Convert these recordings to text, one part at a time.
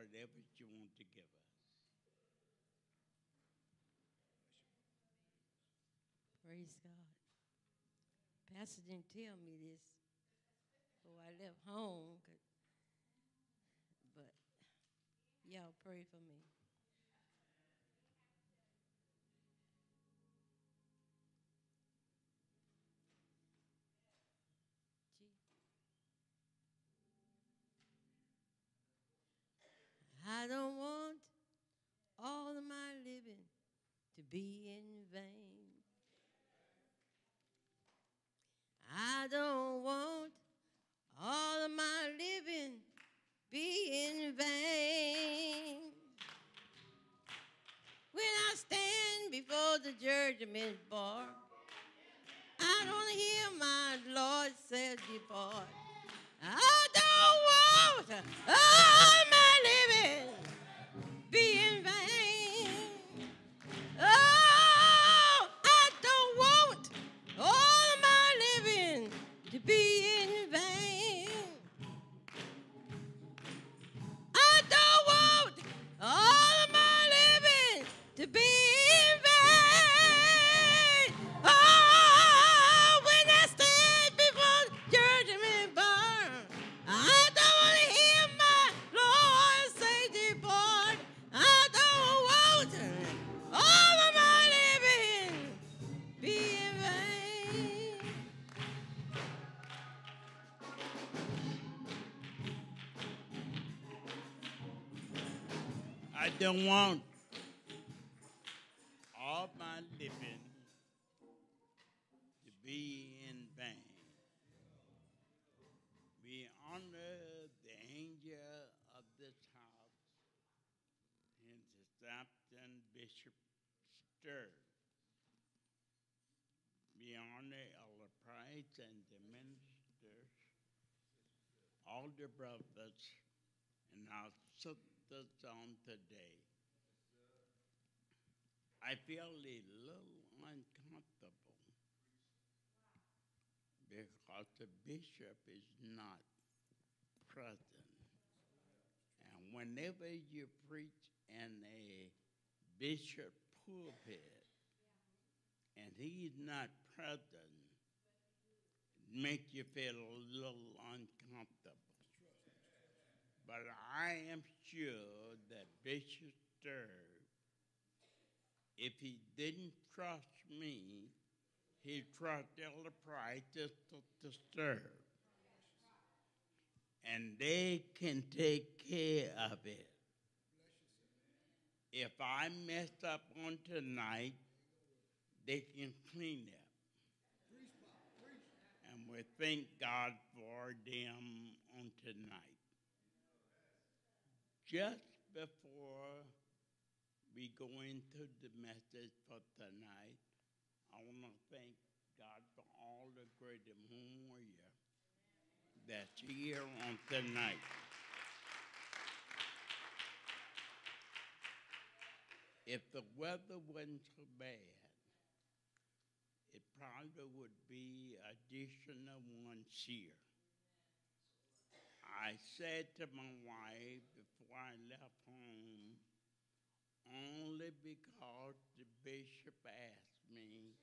whatever you want to give us. Praise God. Pastor didn't tell me this, so I left home. But y'all pray for me. I don't want all of my living to be in vain. I don't want all of my living be in vain. When I stand before the judgment bar, I don't hear my Lord say, depart. I don't want all my living be in vain. Oh, I don't want all my living to be in vain. I don't want all of my living to be in vain. Oh, when I stand before the judgment bar, I don't want to hear my Lord say, depart. I don't want all of my living be in vain. I don't want all my living to be in vain. We honor the angel of this house and the Southampton Bishop Stir. We honor Elder Price and the ministers, all the brothers, and our sisters on today. I feel a little uncomfortable because the bishop is not present. And whenever you preach in a bishop pulpit and he's not present, it makes you feel a little uncomfortable. But I am sure that Bishop Sturr, if he didn't trust me, he'd trust Elder Price to serve. And they can take care of it. If I mess up on tonight, they can clean it. And we thank God for them on tonight. Just before we go into the message for tonight, I want to thank God for all the great warriors that's here on tonight. If the weather wasn't so bad, it probably would be additional ones here. I said to my wife before I left home, only because the bishop asked me,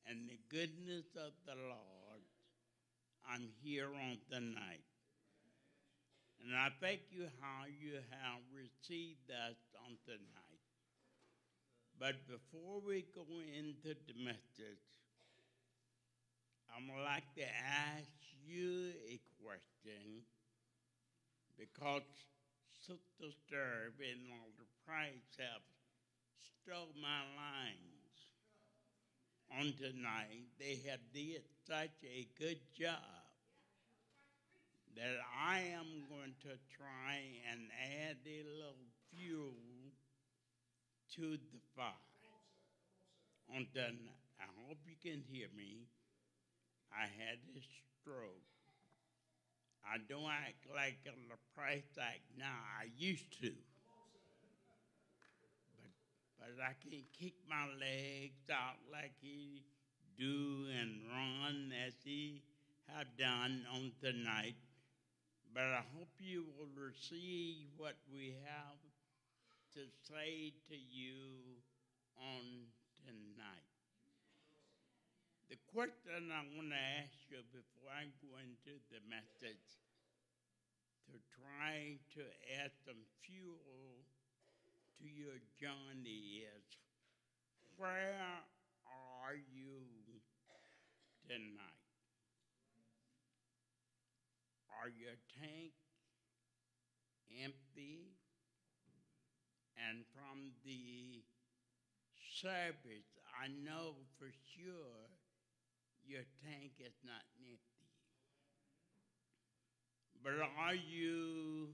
and the goodness of the Lord, I'm here on tonight. And I thank you how you have received us on tonight. But before we go into the message, I'm like to ask you a question, because Sister Sturb and Elder Price have stole my lines on tonight. They have did such a good job that I am going to try and add a little fuel to the fire on tonight. I hope you can hear me. I had a stroke. I don't act like on the price tag now. I used to. But I can't kick my legs out like he do and run as he have done on tonight. But I hope you will receive what we have to say to you on tonight. The question I want to ask you before I go into the message to try to add some fuel to your journey is, where are you tonight? Are your tank empty? And from the service, I know for sure your tank is not empty. But are you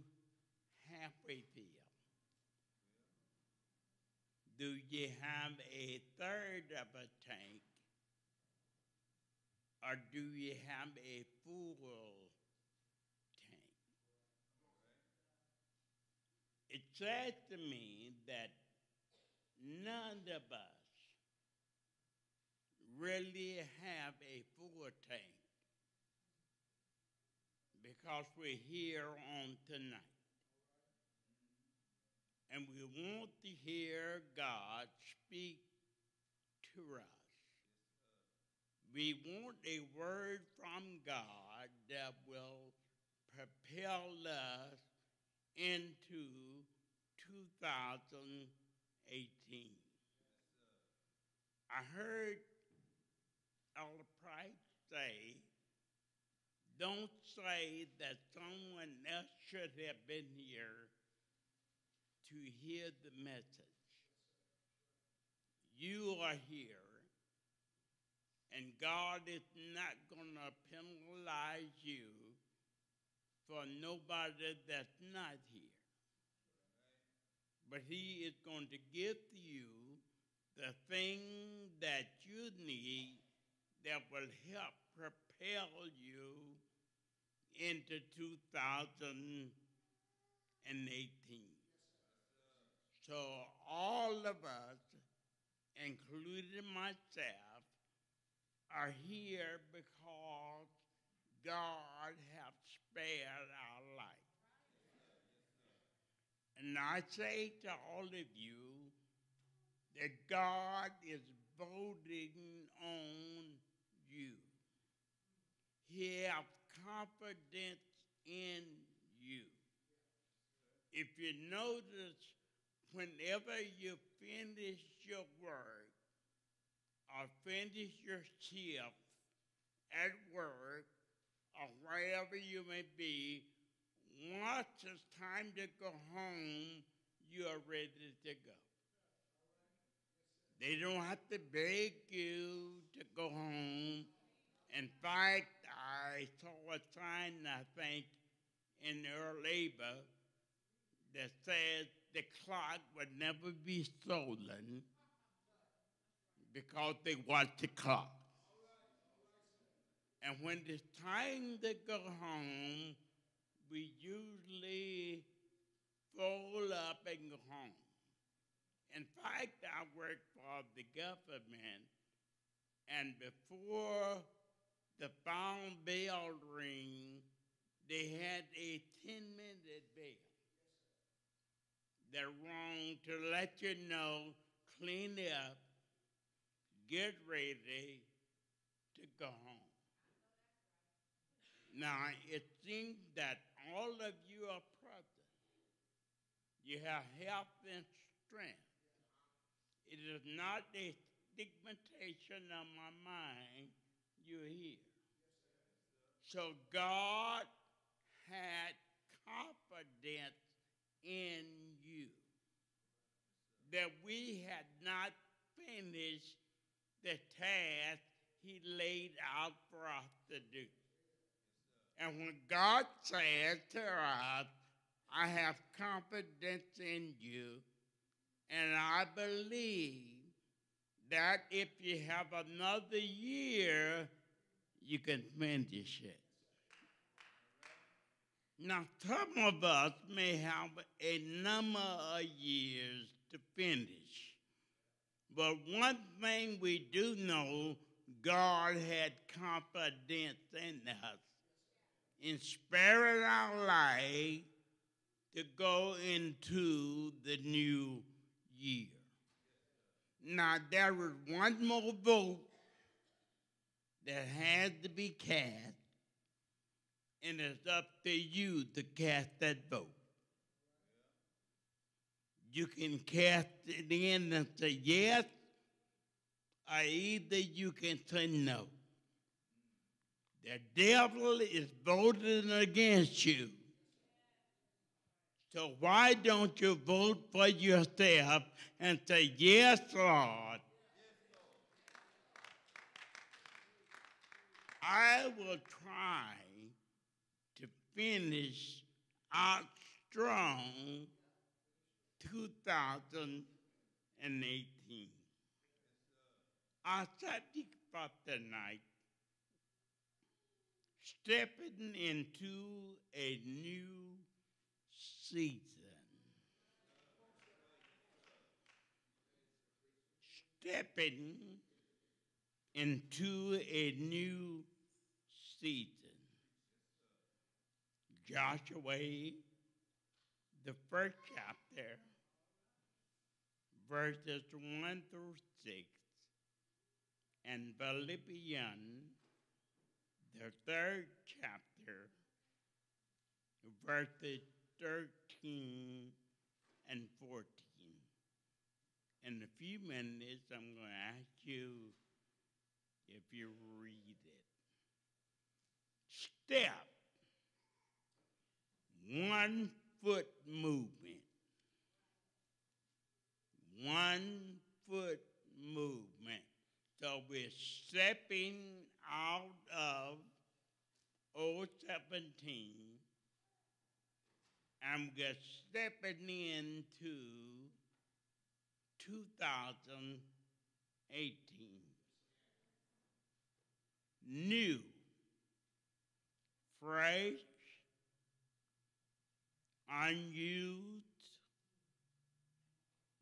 halfway filled? Do you have a third of a tank? Or do you have a full tank? It says to me that none of us really have a full tank because we're here on tonight. And we want to hear God speak to us. We want a word from God that will propel us into 2018. I heard Elder Price say, don't say that someone else should have been here to hear the message. You are here, and God is not going to penalize you for nobody that's not here. But He is going to give to you the thing that you need that will help propel you into 2018. So all of us, including myself, are here because God has spared our life. And I say to all of you that God is voting on you. He has confidence in you. If you notice, whenever you finish your work or finish your shift at work or wherever you may be, once it's time to go home, you are ready to go. They don't have to beg you to go home. In fact, I saw a sign, I think, in their labor that says the clock would never be stolen because they watch the clock. And when it's time to go home, we usually fold up and go home. In fact, I worked for the government, and before the phone bell ring, they had a 10-minute bell that rang to let you know, clean up, get ready to go home. Now, it seems that all of you are present. You have health and strength. It is not a stigmatization of my mind you're here. So God had confidence in you that we had not finished the task He laid out for us to do. And when God says to us, I have confidence in you, and I believe that if you have another year, you can finish it. Now, some of us may have a number of years to finish. But one thing we do know, God had confidence in us. in sparing our life to go into the new year. Now, there was one more vote that had to be cast, and it's up to you to cast that vote. You can cast it in and say yes, or either you can say no. The devil is voting against you. So why don't you vote for yourself and say, yes, Lord, I will try to finish out strong 2018. Our subject for tonight, stepping into a new season. Stepping into a new season. Joshua, the first chapter, verses 1 through 6, and Philippians, the third chapter, verses 13 and 14. In a few minutes, I'm going to ask you if you read it. Step, 1 foot movement. 1 foot movement. So we're stepping out of 017 and we're stepping into 2018. New, fresh, unused,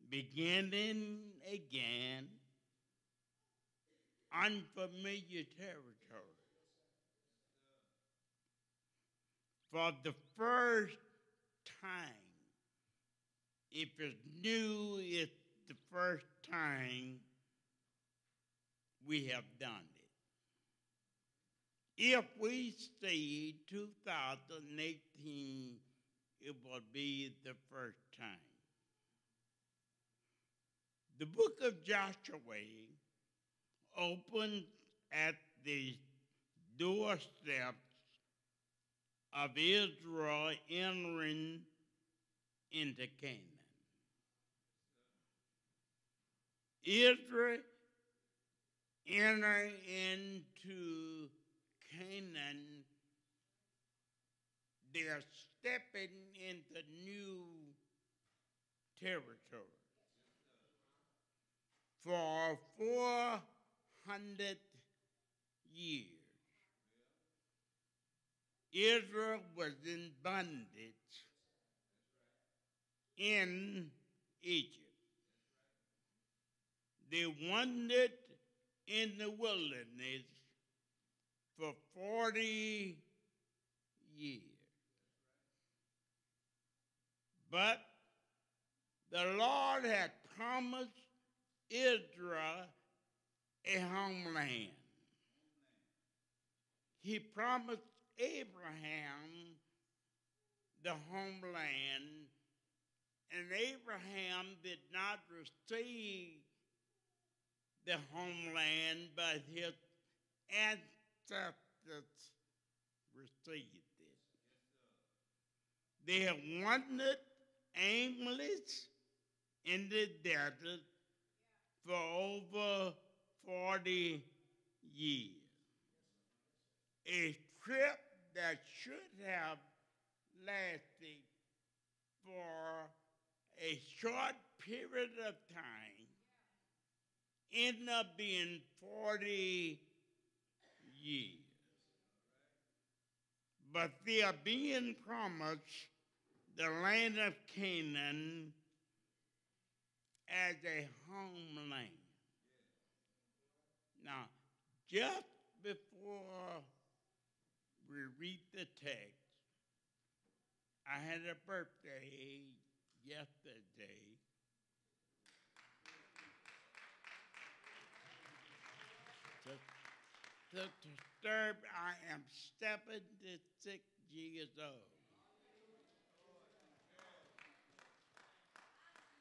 beginning again, unfamiliar territory. For the first time, if it's new, it's the first time we have done it. If we say 2018, it will be the first time. The book of Joshua opens at the doorsteps of Israel entering into Canaan. Israel entered into Canaan. They are stepping into new territory. For 400 years, Israel was in bondage in Egypt. They wandered in the wilderness for 40 years. But the Lord had promised Israel a homeland. He promised Abraham the homeland, and Abraham did not receive the homeland, but his ancestors received it. They have wandered aimless in the desert for over 40 years. A trip that should have lasted for a short period of time ended up being 40 years. But they are being promised the land of Canaan as a homeland. Now, just before we read the text. I had a birthday yesterday. To disturb, I am 76 years old.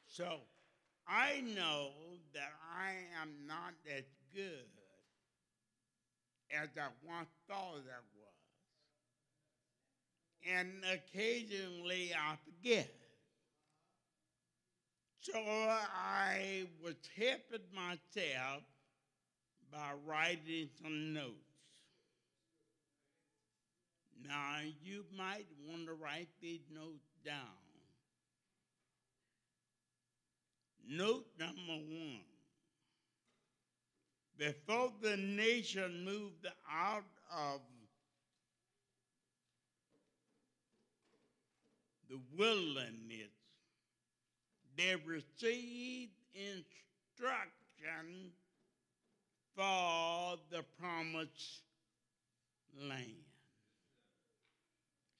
So I know that I am not as good as I once thought I was. And occasionally I forget. So I was helping myself by writing some notes. Now, you might want to write these notes down. Note number 1. Before the nation moved out of the wilderness, they received instruction for the promised land.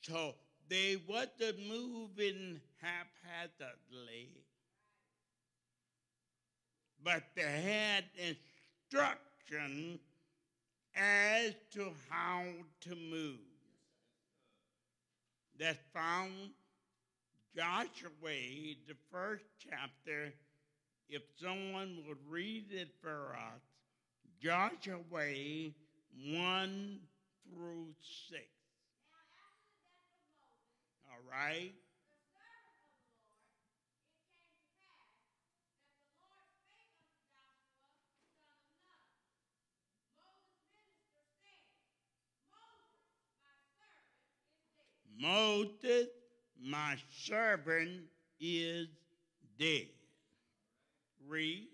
So they wasn't moving haphazardly, but they had instruction as to how to move. That's found Joshua, the first chapter. If someone would read it for us, Joshua 1 through 6. All right? Moses, my servant, is dead. Read.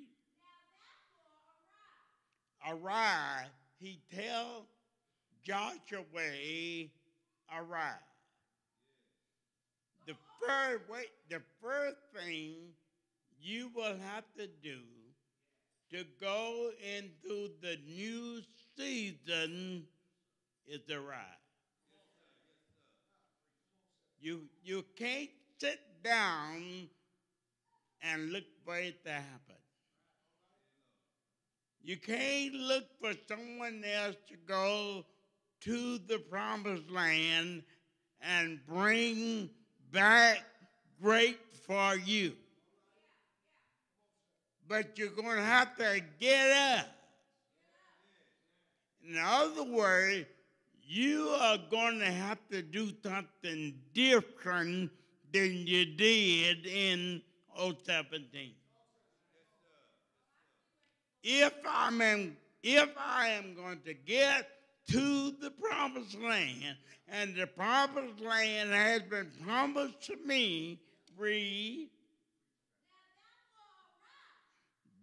Arise. He tells Joshua, arise. The first thing you will have to do to go into the new season is arise. You can't sit down and look for it to happen. You can't look for someone else to go to the promised land and bring back great for you. But you're going to have to get up. In other words, you are going to have to do something different than you did in 2017. If I am going to get to the promised land, and the promised land has been promised to me, read,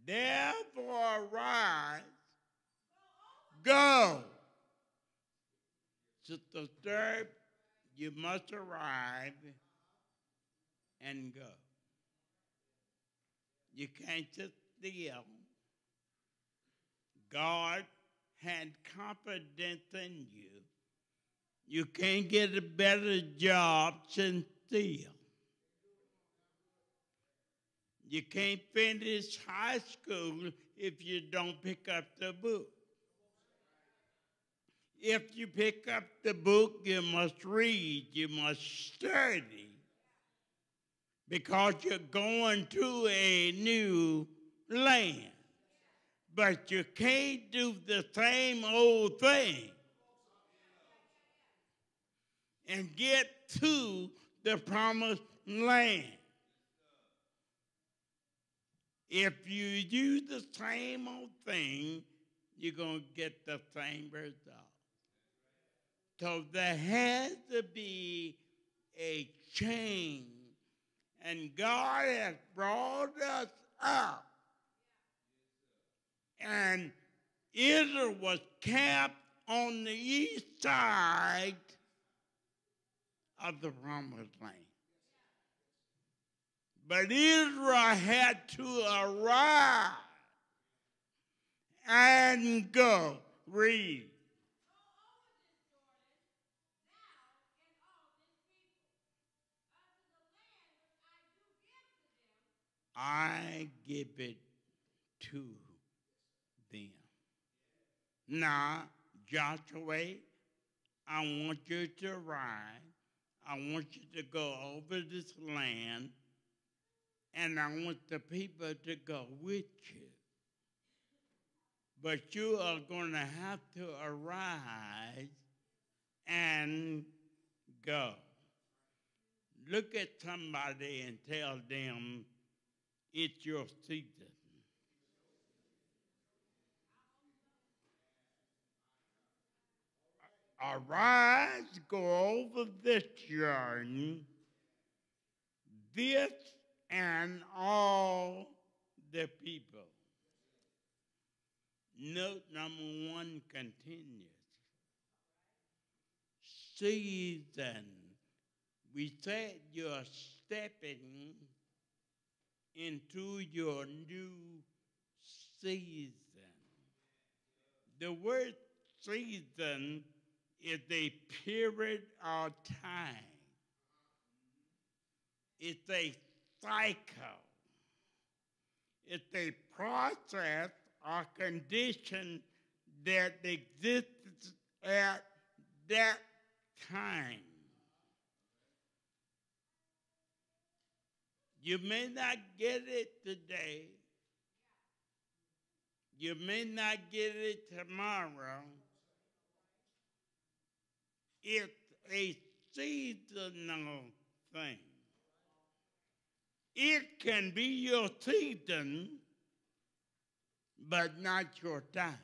therefore arise, go. Sister Sturb, you must arrive and go. You can't sit still. God had confidence in you. You can't get a better job than still. You can't finish high school if you don't pick up the book. If you pick up the book, you must read, you must study, because you're going to a new land. But you can't do the same old thing and get to the promised land. If you use the same old thing, you're going to get the same result. So there has to be a change. And God has brought us up. And Israel was camped on the east side of the promised land. But Israel had to arise and go. Read. I give it to them. Now, Joshua, I want you to ride. I want you to go over this land, and I want the people to go with you. But you are going to have to arise and go. Look at somebody and tell them it's your season. Arise, go over this journey, this and all the people. Note number 1 continues. Season. We said you're stepping into your new season. The word season is a period of time. It's a cycle. It's a process or condition that exists at that time. You may not get it today. You may not get it tomorrow. It's a seasonal thing. It can be your season, but not your time.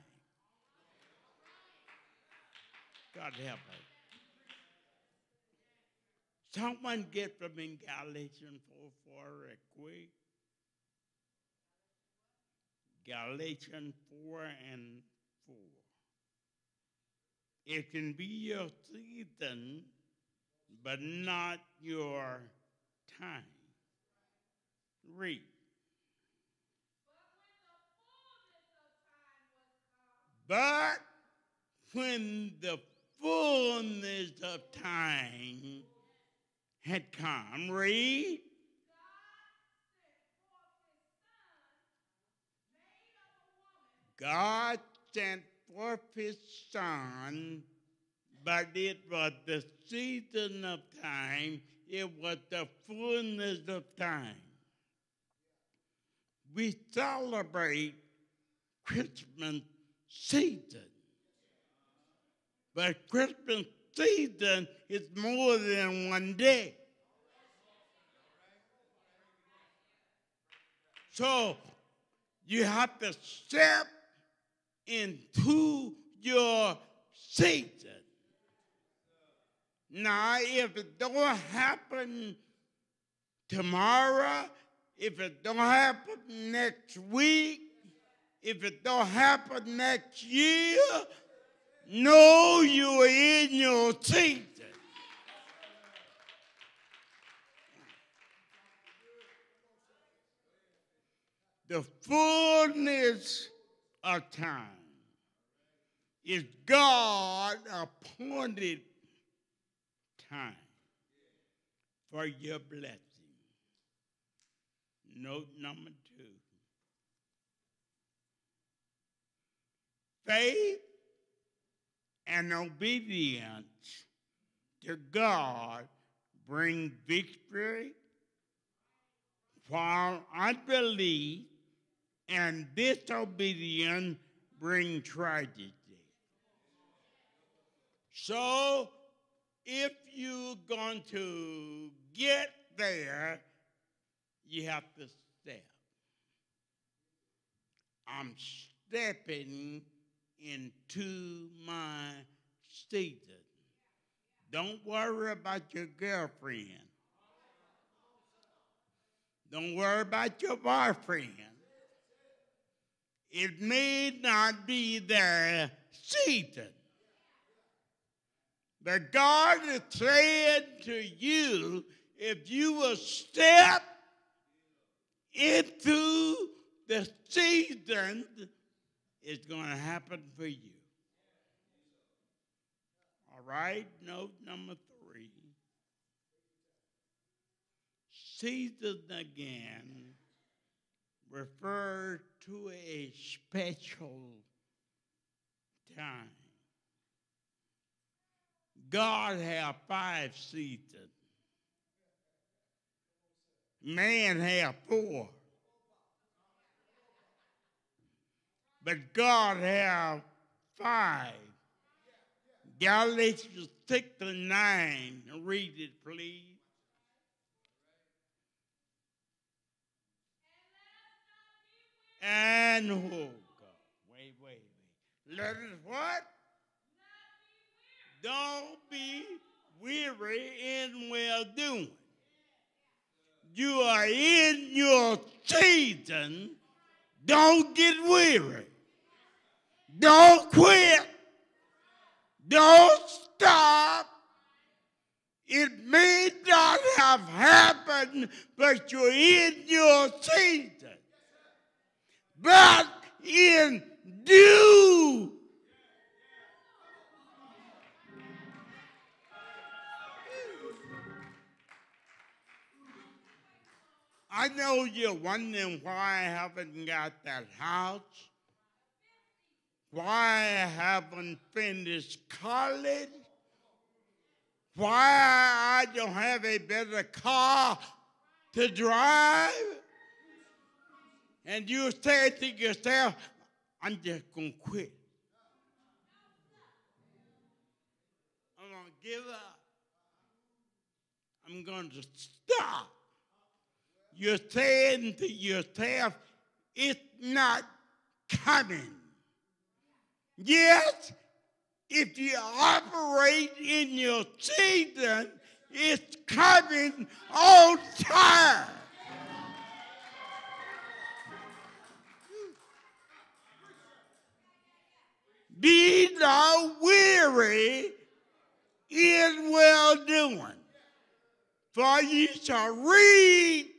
God help us. Someone get from in Galatians 4:4 real quick. Galatians 4:4. It can be your season, but not your time. Read. But when the fullness of time had come, read. God sent forth his son, but it was the season of time. It was the fullness of time. We celebrate Christmas season. But Christmas season is more than one day. So you have to step into your season. Now, if it don't happen tomorrow, if it don't happen next week, if it don't happen next year, know you are in your season. The fullness of time is God appointed time for your blessing. Note number 2. Faith and obedience to God bring victory, while unbelief and disobedience bring tragedy. So, if you're going to get there, you have to step. I'm stepping into my season. Don't worry about your girlfriend. Don't worry about your boyfriend. It may not be their season. But God is saying to you, if you will step into the season, it's going to happen for you. All right, note number 3. Season again refer to a special time. God have 5 seasons. Man have 4. But God have 5. Galatians 6:9. Read it, please. And oh God, wait. Let us what? Don't be weary in well doing. You are in your season. Don't get weary. Don't quit. Don't stop. It may not have happened, but you're in your season. But in due I know you're wondering why I haven't got that house, why I haven't finished college, why I don't have a better car to drive. And you say to yourself, I'm just going to quit. I'm going to give up. I'm going to stop. You're saying to yourself, it's not coming. Yes, if you operate in your season, it's coming on time. Be not weary in well doing, for you shall reap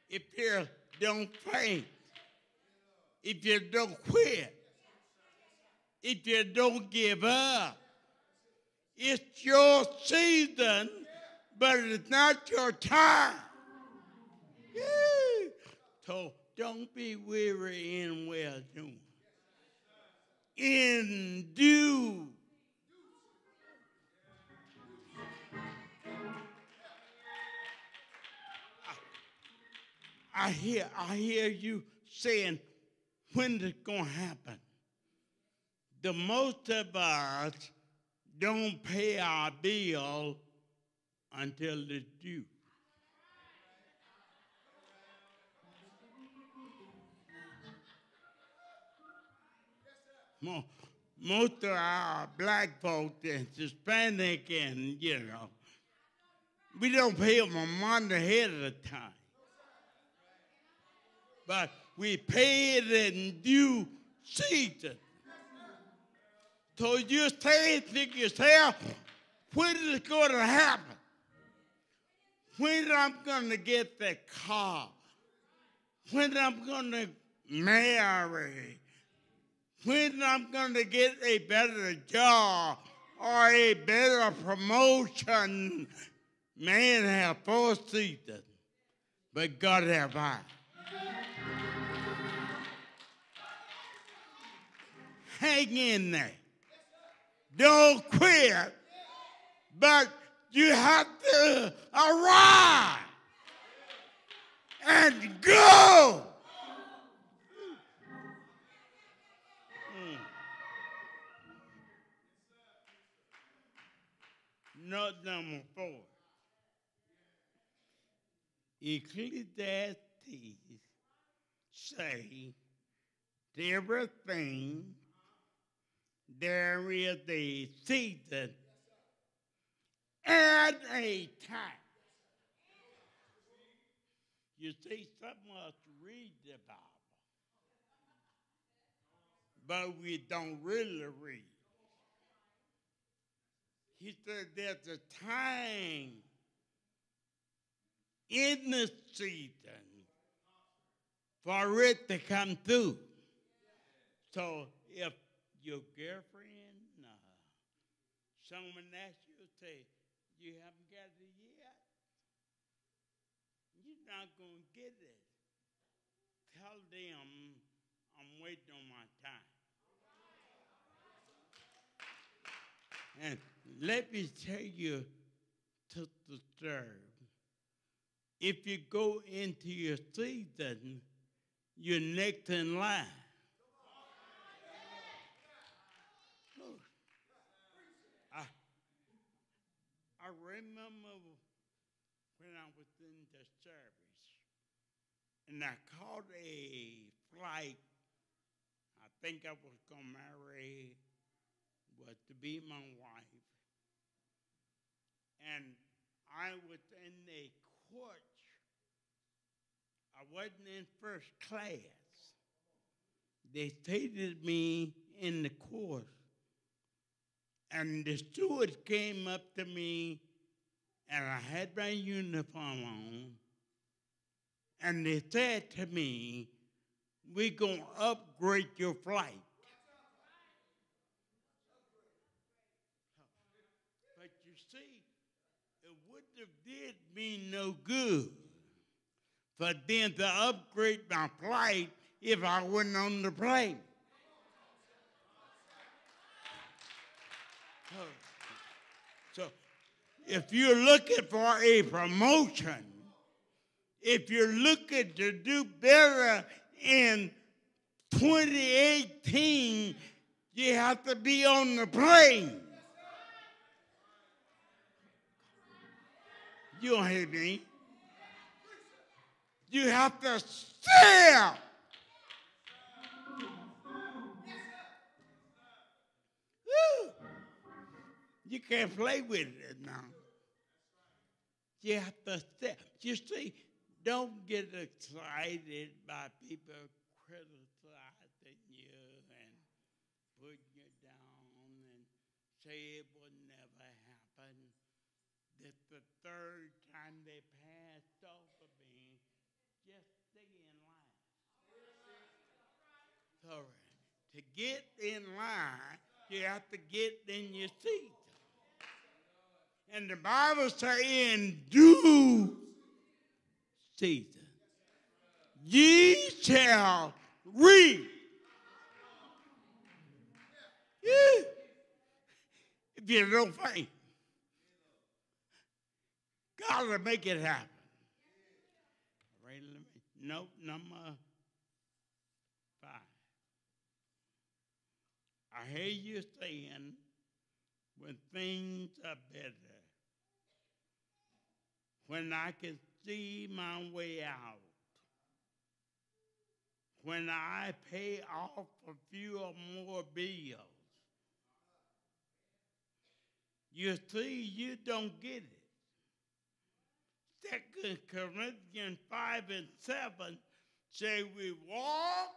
if you don't faint, if you don't quit, if you don't give up. It's your season, but it's not your time. So don't be weary in well doing. In due. I hear you saying, when is it going to happen? The most of us don't pay our bill until it's due. Most of our black folks and Hispanic and, we don't pay them a month ahead of the time. But we pay it in due season. So you say to yourself, when is it going to happen? When I'm going to get that car? When I'm going to marry? When I'm going to get a better job or a better promotion? Man have 4 seasons, but God have 5. Hang in there. Don't quit, but you have to arrive and go. Note number 4. Ecclesiastes say, to everything there is a season and a time. You see, some of us read the Bible, but we don't really read. He said there's a time in the season for it to come through. So if your girlfriend, someone asks you, say, you haven't got it yet? You not going to get it, tell them I'm waiting on my time. And let me tell you, to serve. If you go into your season, you're next in line. I remember when I was in the service, and I caught a flight. I think I was going to marry, was to be my wife. And I was in a coach. I wasn't in first class. They seated me in the course. And the steward came up to me, and I had my uniform on. And they said to me, we're going to upgrade your flight. But you see, it wouldn't have did me no good for them to upgrade my flight if I wasn't on the plane. So if you're looking for a promotion, if you're looking to do better in 2018, you have to be on the plane. You don't hear me. You have to stare. Woo. You can't play with it now. You have to stare. You see, don't get excited by people criticizing you and putting you down and say it will never happen. This the third time they passed over me. Just stay in line. So to get in line, you have to get in your seat. And the Bible says in due season, ye shall reap. Yeah. If you don't faint, God will make it happen. Right, note number 5. I hear you saying when things are better, when I can see my way out, when I pay off a few or more bills. You see, you don't get it. 2 Corinthians 5 and 7 say we walk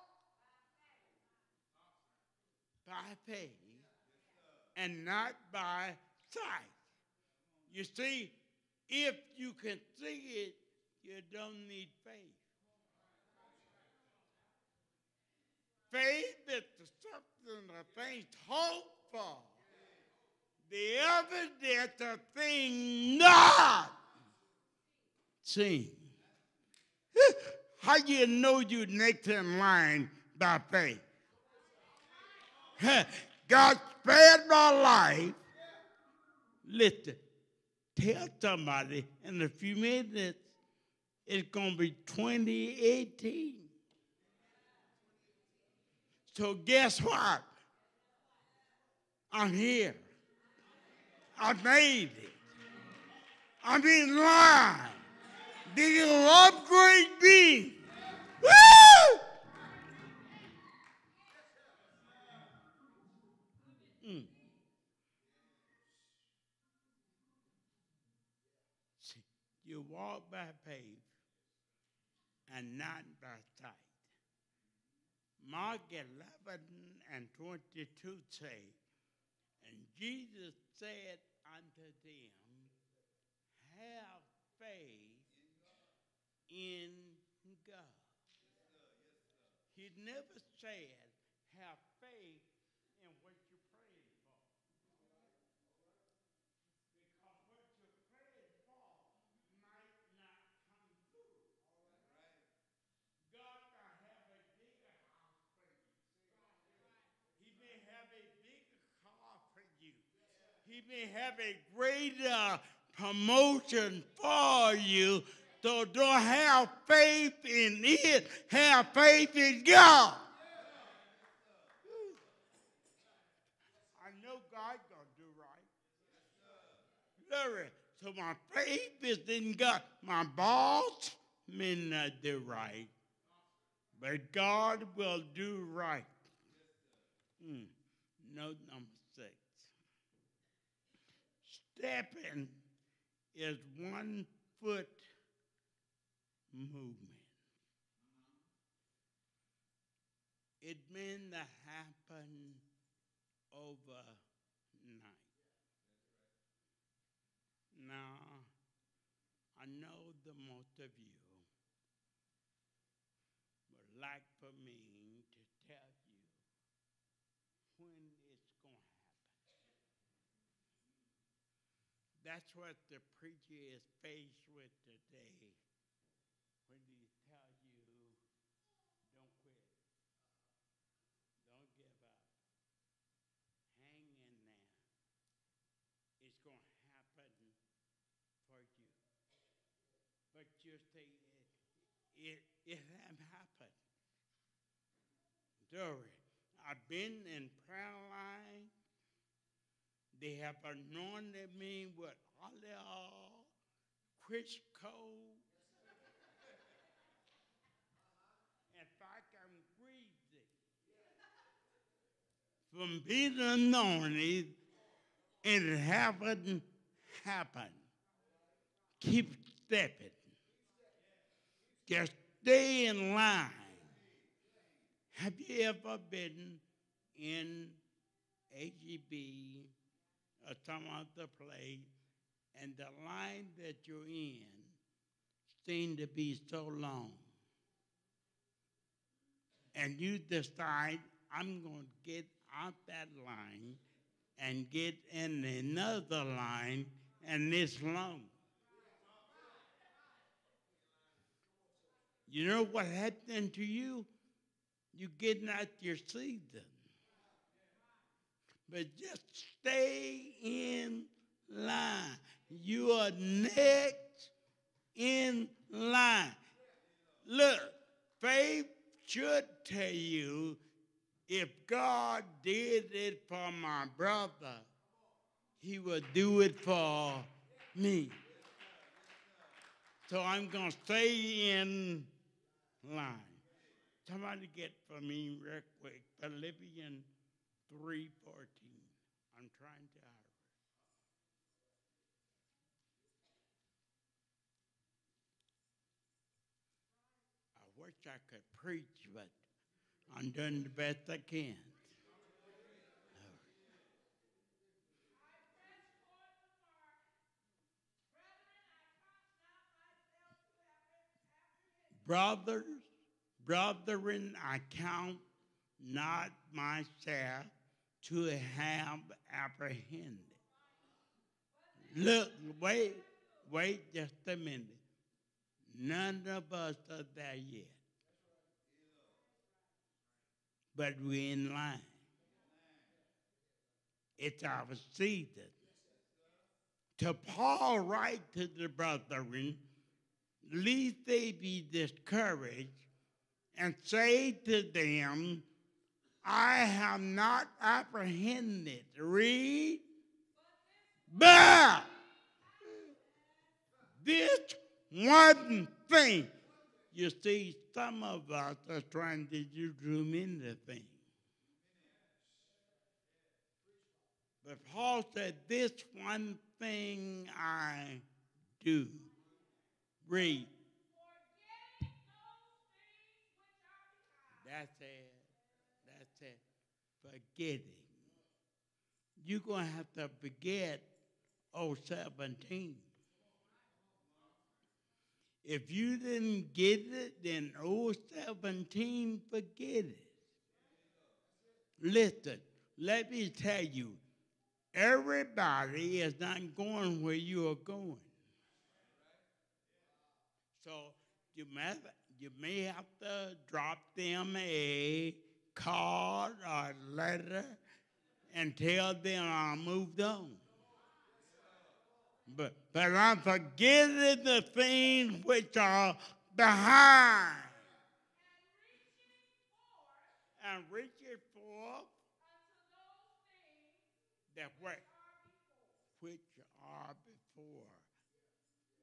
by faith and not by sight. You see, if you can see it, you don't need faith. Faith is the substance of things hoped for, the evidence of things not seen. How you know you're next in line by faith? God spared my life. Listen, tell somebody in a few minutes it's going to be 2018. So guess what? I'm here. I made it. I'm in line. They're going to upgrade me. Woo! See, you walk by faith and not by sight. Mark 11 and 22 say, and Jesus said unto them, have faith in God. He never said, have faith in what you're praying for. Because what you're praying for might not come through. He may have a greater promotion for you. So don't have faith in it. Have faith in God. I know God's going to do right. Glory. So my faith is in God. My boss may not do right, but God will do right. Note number 6. Stepping is 1 foot movement. It may not happen overnight. Now, I know the most of you would like for me to tell you when it's going to happen. That's what the preacher is faced with today when he tells you, don't quit, don't give up, hang in there. It's going to happen for you. But you say it hasn't happened. Glory. I've been in prayer line. They have anointed me with olive oil, Crisco. In fact, I'm greasy from being anointed, and it haven't happened. Keep stepping. Just stay in line. Have you ever been in AGB or some other place, and the line that you're in seems to be so long? And you decide, I'm going to get out that line and get in another line, and it's long. You know what happened to you? You're getting out your season. But just stay in line. You are next in line. Look, faith should tell you, if God did it for my brother, he will do it for me. So I'm going to stay in line. Somebody get for me real quick, Philippians 3:14. I'm trying to hurry. I wish I could preach, but I'm doing the best I can. Brethren, I count not myself to have apprehended. Look, wait just a minute. None of us are there yet. But we're in line. It's our season. To Paul write to the brethren, lest they be discouraged, and say to them, I have not apprehended. Read. But this one thing. You see, some of us are trying to do too many things. But Paul said, this one thing I do. Read. That's it. That's it. Forgetting. You're going to have to forget 17. If you didn't get it, then 17, forget it. Listen, let me tell you, everybody is not going where you are going. So you may have to drop them a card or letter and tell them I moved on. But I'm forgetting the things which are behind. And reaching forth that way which are before.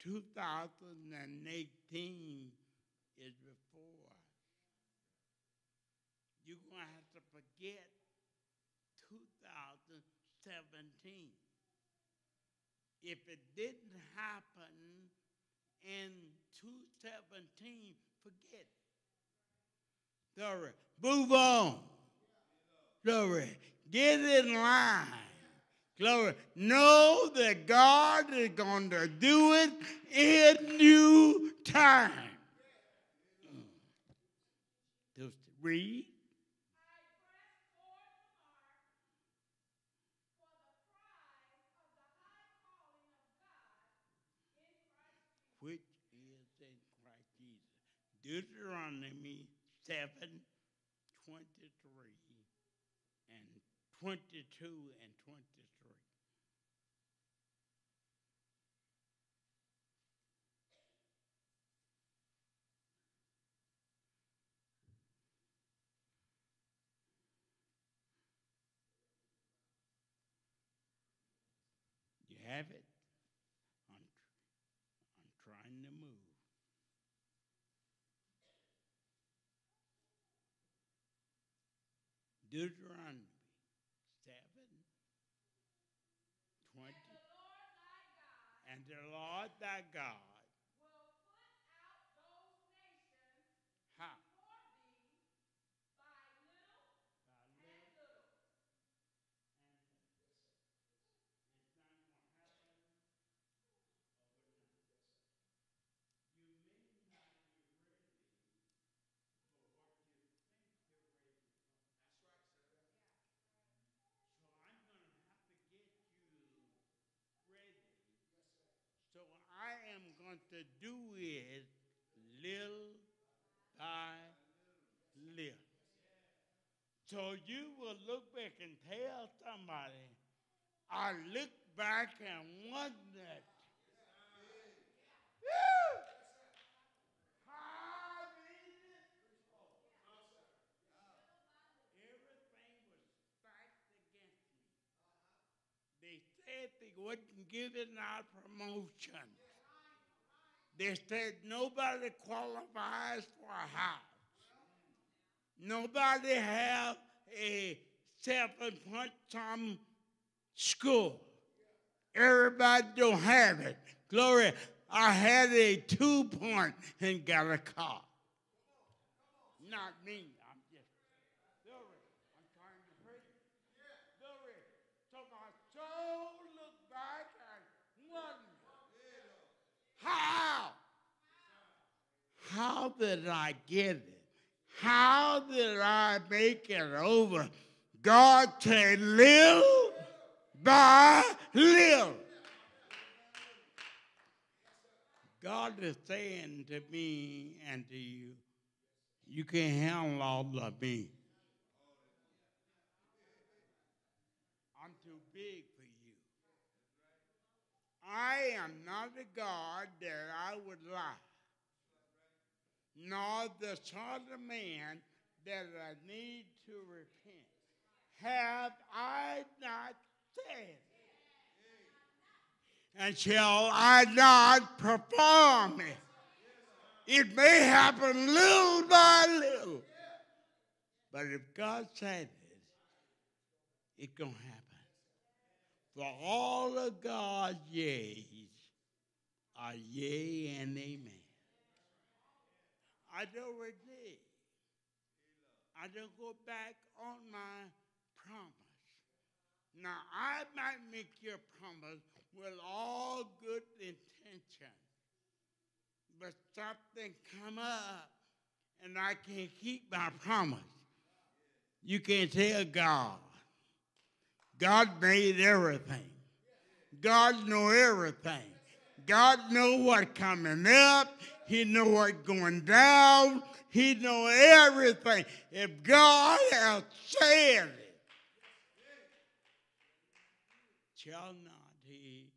2018 is before us. You're going to have to forget 2017. If it didn't happen in 2017, forget it. Glory. Move on. Glory. Get in line. Glory. Know that God is going to do it in due time. Just read. Which is in Christ Jesus. Deuteronomy 7:23 and 22 and 23. You have it? I'm trying to move. Deuteronomy 7:20. And the Lord thy God will put out those nations before thee by little and little. And it's not going to happen overnight. You may not be ready for what you think you're ready for. That's right, sir. So I'm going to have to get you ready. So I am going to do it little by little. So you will look back and tell somebody, I look back and wondered, how everything was stacked against me. They said they wouldn't give it our promotion. They said nobody qualifies for a house. Nobody have a 7-point school. Everybody don't have it. Glory, I had a 2-point and got a car. Not me. I'm just, glory, I'm trying to pray. Glory. So my soul looked back and wondered, how did I get it? How did I make it over? God said, little by little. God is saying to me and to you, you can't handle all of me. I'm too big for you. I am not a God that I would lie, nor the Son of Man that I need to repent. Have I not said? And shall I not perform it? It may happen little by little. But if God said it, it's going to happen. For all of God's yeas are yea and amen. I don't renege. I don't go back on my promise. Now, I might make you a promise with all good intention, but something come up and I can't keep my promise. You can't tell God. God made everything. God know everything. God know what's coming up. He know what's going down. He know everything. If God has said it, shall not he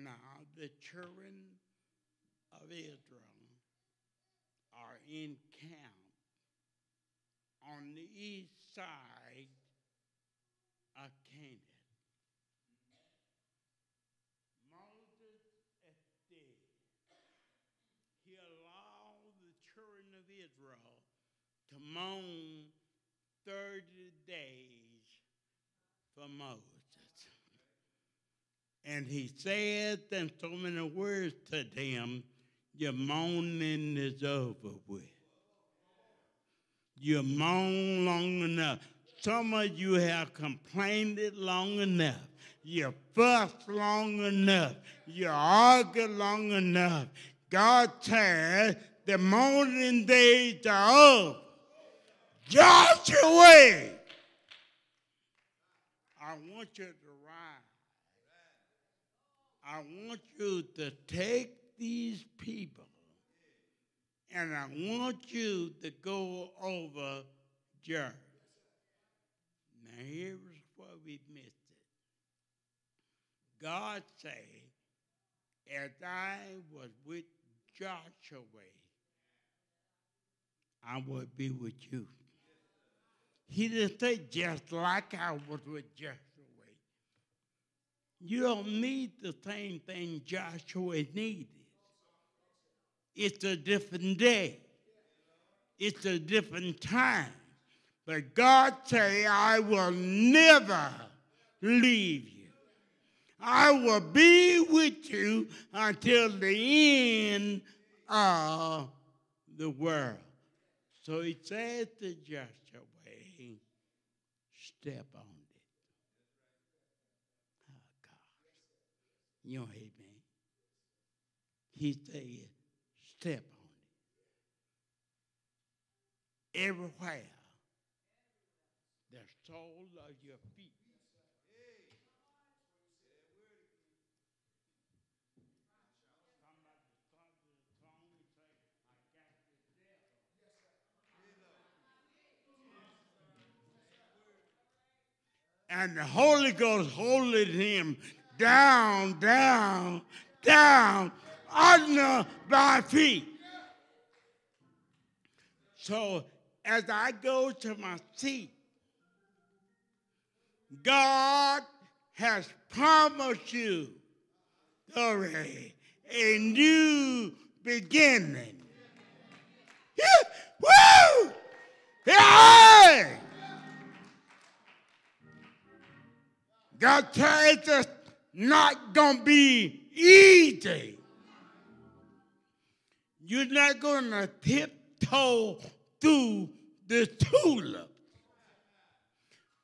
Now the children of Israel are in camp on the east side of Canaan. Moses is dead. He allowed the children of Israel to mourn 30 days for Moses. And he said in so many words to them, your mourning is over with. You mourn long enough. Some of you have complained it long enough. You fussed long enough. You argued long enough. God said the mourning days are over. Joshua, I want you to rise. I want you to take these people and I want you to go over Jericho. Now here's where we missed it. God said, as I was with Joshua, I will be with you. He didn't say just like I was with Joshua. You don't need the same thing Joshua needed. It's a different day. It's a different time. But God say, I will never leave you. I will be with you until the end of the world. So he said to Joshua, step on it. Oh, God. You don't hate me. He said, step on it. Everywhere the sole of your feet. And the Holy Ghost holding him down, down, down, under my feet. So as I go to my seat, God has promised you, glory, a new beginning. Woo! Hey! God tells us not going to be easy. You're not going to tiptoe through the tulip.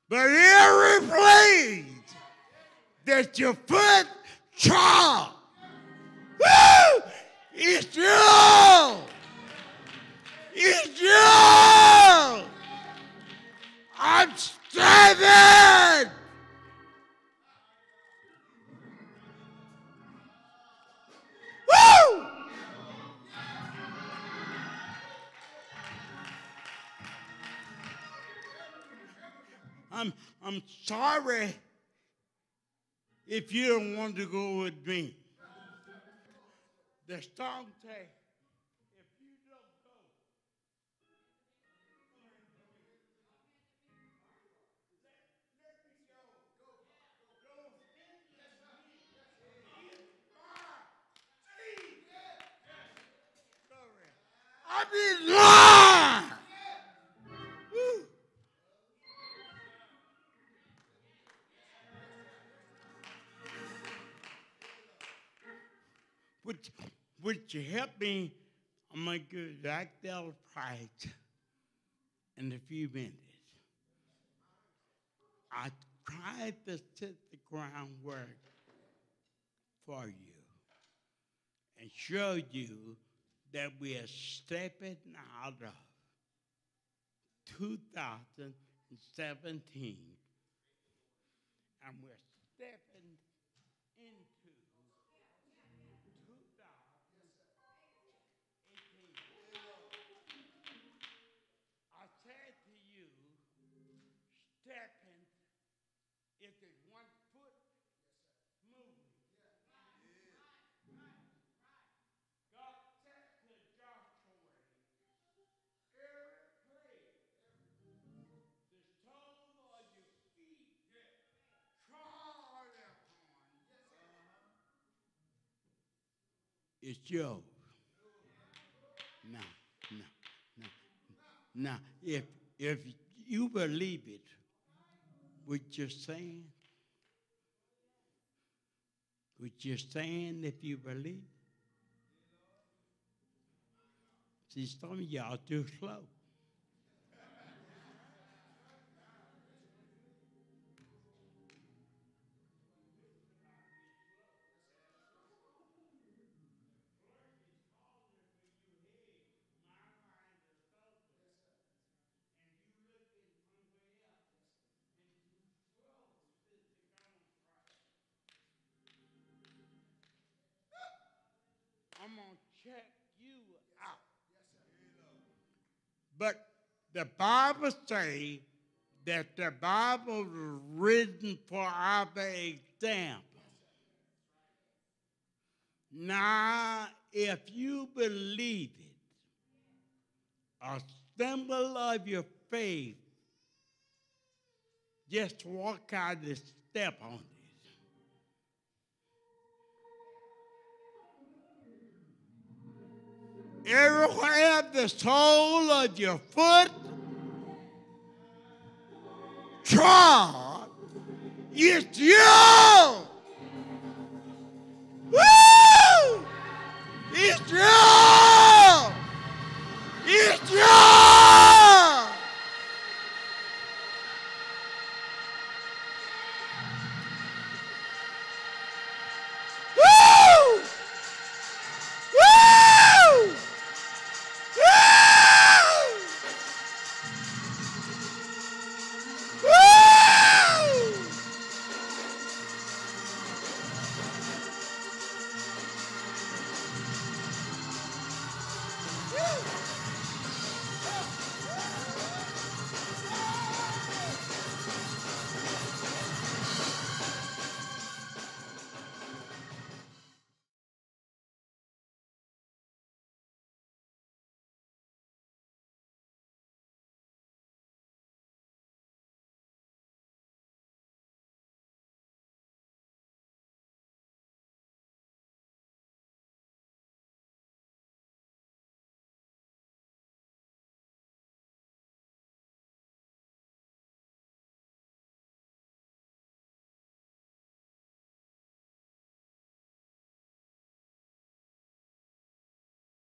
But every place that your foot trod, it's you. It's you. I'm standing. Woo! I'm sorry if you don't want to go with me. The song says, if you don't go, let me go. Don't hinder me. I mean, Lord! Woo. Would you help me? I'm going to give Zach Dell prize in a few minutes. I tried to set the groundwork for you and show you that we are stepping out of 2017 and we're stepping into 2018. I said to you, stepping is the one foot moving. it's yours. Now, now, if you believe it, what you're saying, if you believe, see, some of y'all too slow. I'm going to check you out. But the Bible says that the Bible was written for our example. Now, if you believe it, a symbol of your faith, just walk out and step on it. Everywhere the sole of your foot trod, it's yours.